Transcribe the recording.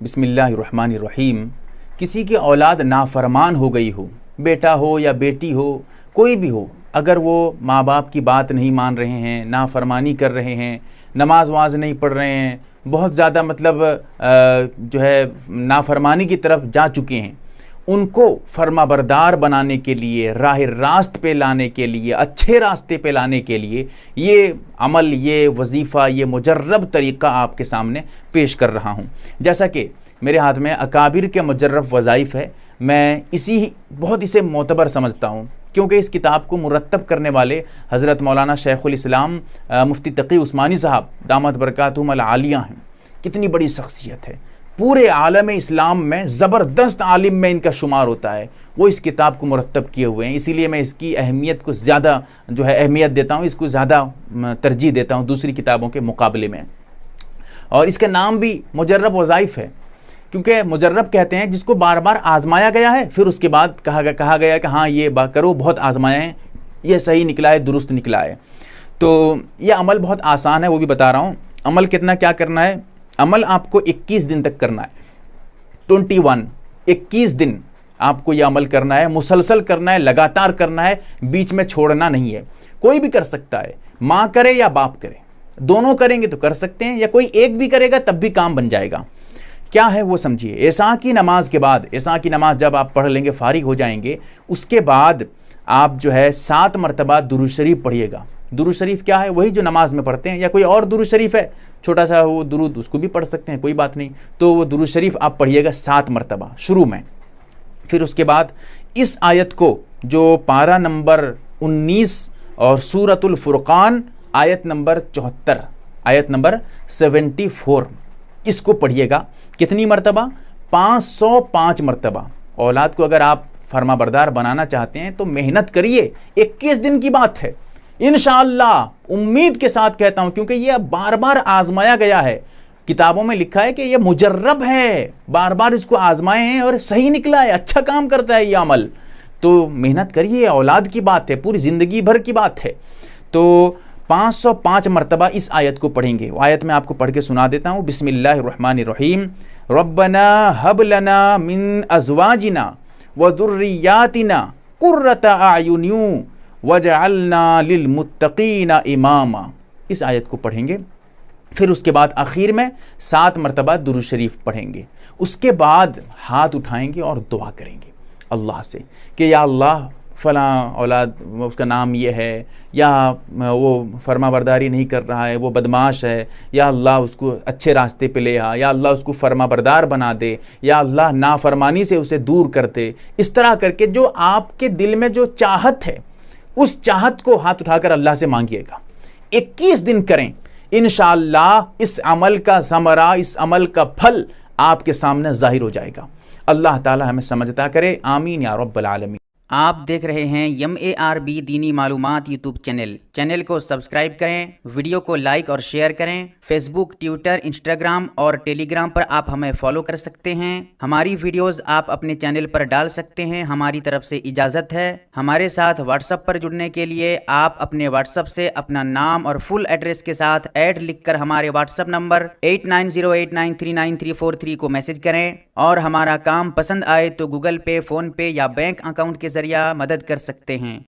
بسم اللہ الرحمن الرحیم۔ کسی کی اولاد نافرمان ہو گئی ہو، بیٹا ہو یا بیٹی ہو، کوئی بھی ہو، اگر وہ ماں باپ کی بات نہیں مان رہے ہیں، نافرمانی کر رہے ہیں، نماز واز نہیں پڑھ رہے ہیں، بہت زیادہ مطلب جو ہے نافرمانی کی طرف جا چکے ہیں، ان کو فرما بردار بنانے کے لیے، راہ راست پہ لانے کے لیے، اچھے راستے پہ لانے کے لیے یہ عمل، یہ وظیفہ، یہ مجرب طریقہ آپ کے سامنے پیش کر رہا ہوں۔ جیسا کہ میرے ہاتھ میں اکابر کے مجرب وظائف ہے، میں بہت اسے معتبر سمجھتا ہوں، کیونکہ اس کتاب کو مرتب کرنے والے حضرت مولانا شیخ الاسلام مفتی تقی عثمانی صاحب دامت برکاتہم العالیہ ہیں۔ کتنی بڑی شخصیت ہے، پورے عالم اسلام میں زبردست عالم میں ان کا شمار ہوتا ہے، وہ اس کتاب کو مرتب کیے ہوئے ہیں، اسی لیے میں اس کی اہمیت کو زیادہ جو ہے اہمیت دیتا ہوں، اس کو زیادہ ترجیح دیتا ہوں دوسری کتابوں کے مقابلے میں۔ اور اس کا نام بھی مجرب وظائف ہے، کیونکہ مجرب کہتے ہیں جس کو بار بار آزمایا گیا ہے، پھر اس کے بعد کہا گیا کہ ہاں یہ بات کرو، بہت آزمایا ہے، یہ صحیح نکلا ہے، درست نکلا ہے۔ تو یہ عمل بہت آسان ہے، وہ بھی بتا رہا ہوں۔ عمل کیا کرنا ہے؟ عمل آپ کو 21 دن تک کرنا ہے، 21 دن آپ کو یہ عمل کرنا ہے، مسلسل کرنا ہے، لگاتار کرنا ہے، بیچ میں چھوڑنا نہیں ہے۔ کوئی بھی کر سکتا ہے، ماں کرے یا باپ کرے، دونوں کریں گے تو کر سکتے ہیں، یا کوئی ایک بھی کرے گا تب بھی کام بن جائے گا۔ کیا ہے وہ سمجھیے۔ عشاء کی نماز کے بعد، عشاء کی نماز جب آپ پڑھ لیں گے، فارغ ہو جائیں گے، اس کے بعد آپ جو ہے 7 مرتبہ درود شریف پڑھیے گا۔ درود شریف کیا ہے؟ وہی جو نماز میں پڑھتے ہیں، یا کوئی اور درود شریف ہے چھوٹا سا وہ درود، اس کو بھی پڑھ سکتے ہیں، کوئی بات نہیں۔ تو وہ درود شریف آپ پڑھیے گا 7 مرتبہ شروع میں۔ پھر اس کے بعد اس آیت کو، جو پارہ نمبر 19 اور سورۃ الفرقان آیت نمبر 74، آیت نمبر 74، اس کو پڑھیے گا۔ کتنی مرتبہ؟ 505 مرتبہ۔ اولاد کو اگر آپ فرما بردار بنانا چاہتے ہیں تو محنت کریے، 21 دن کی بات ہے، انشاءاللہ امید کے ساتھ کہتا ہوں، کیونکہ یہ بار بار آزمایا گیا ہے، کتابوں میں لکھا ہے کہ یہ مجرب ہے، بار بار اس کو آزمائے ہیں اور صحیح نکلا ہے، اچھا کام کرتا ہے یہ عمل۔ تو محنت کریے، اولاد کی بات ہے، پوری زندگی بھر کی بات ہے۔ تو 505 مرتبہ اس آیت کو پڑھیں گے۔ وہ آیت میں آپ کو پڑھ کے سنا دیتا ہوں۔ بسم اللہ الرحمن الرحیم۔ ربنا ہب لنا من ازواجنا وذریاتنا قرۃ اعین وجعلنا للمتقین اماما۔ اس آیت کو پڑھیں گے، پھر اس کے بعد آخر میں 7 مرتبہ درود شریف پڑھیں گے۔ اس کے بعد ہاتھ اٹھائیں گے اور دعا کریں گے اللہ سے کہ یا اللہ فلاں اولاد اس کا نام یہ ہے، یا وہ فرما برداری نہیں کر رہا ہے، وہ بدماش ہے، یا اللہ اس کو اچھے راستے پہ لے آ، یا اللہ اس کو فرما بردار بنا دے، یا اللہ نافرمانی سے اسے دور کر دے۔ اس طرح کر کے جو آپ کے دل میں جو چاہت ہے، اس چاہت کو ہاتھ اٹھا کر اللہ سے مانگیے گا۔ 21 دن کریں، انشاءاللہ اس عمل کا ثمرہ، اس عمل کا پھل آپ کے سامنے ظاہر ہو جائے گا۔ اللہ تعالی ہمیں سمجھتا کرے، آمین یا رب العالمین۔ آپ دیکھ رہے ہیں MARB دینی معلومات یوٹیوب چینل کو سبسکرائب کریں، ویڈیو کو لائک اور شیئر کریں۔ فیس بک، ٹویٹر، انسٹاگرام اور ٹیلی گرام پر آپ ہمیں فالو کر سکتے ہیں۔ ہماری ویڈیوز آپ اپنے چینل پر ڈال سکتے ہیں، ہماری طرف سے اجازت ہے۔ ہمارے ساتھ واٹس ایپ پر جڑنے کے لیے آپ اپنے واٹس ایپ سے اپنا نام اور فل ایڈریس کے ساتھ ایڈ لکھ کر ہمارے واٹس ایپ نمبر 8908939343 کو میسج کریں، اور ہمارا کام پسند آئے تو گوگل پے، فون پے یا بینک اکاؤنٹ کے ذریعہ مدد کر سکتے ہیں۔